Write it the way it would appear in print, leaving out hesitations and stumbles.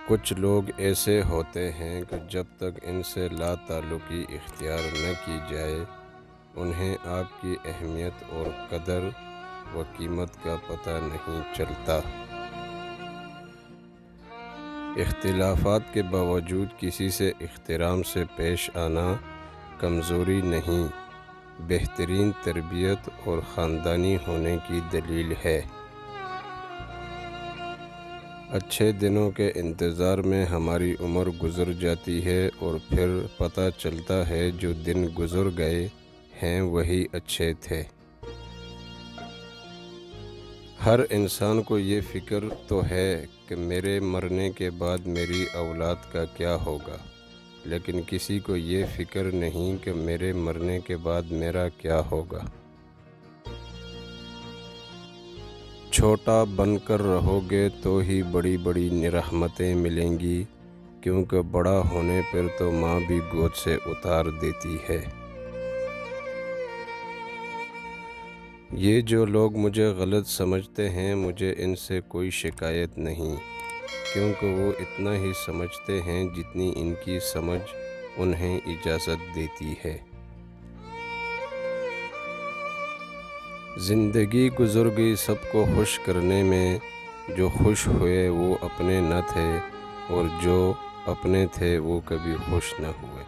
کچھ لوگ ایسے ہوتے ہیں کہ جب تک ان سے لا تعلقی اختیار نہ کی جائے انہیں آپ کی اہمیت اور قدر و قیمت کا پتہ نہیں چلتا۔ اختلافات کے باوجود کسی سے احترام سے پیش آنا کمزوری نہیں، بہترین تربیت اور خاندانی ہونے کی دلیل ہے۔ اچھے دنوں کے انتظار میں ہماری عمر گزر جاتی ہے اور پھر پتہ چلتا ہے جو دن گزر گئے ہیں وہی اچھے تھے۔ ہر انسان کو یہ فکر تو ہے کہ میرے مرنے کے بعد میری اولاد کا کیا ہوگا، لیکن کسی کو یہ فکر نہیں کہ میرے مرنے کے بعد میرا کیا ہوگا۔ چھوٹا بن کر رہو گے تو ہی بڑی بڑی رحمتیں ملیں گی، کیونکہ بڑا ہونے پر تو ماں بھی گود سے اتار دیتی ہے۔ یہ جو لوگ مجھے غلط سمجھتے ہیں مجھے ان سے کوئی شکایت نہیں، کیونکہ وہ اتنا ہی سمجھتے ہیں جتنی ان کی سمجھ انہیں اجازت دیتی ہے۔ زندگی گزر گئی سب کو خوش کرنے میں، جو خوش ہوئے وہ اپنے نہ تھے اور جو اپنے تھے وہ کبھی خوش نہ ہوئے۔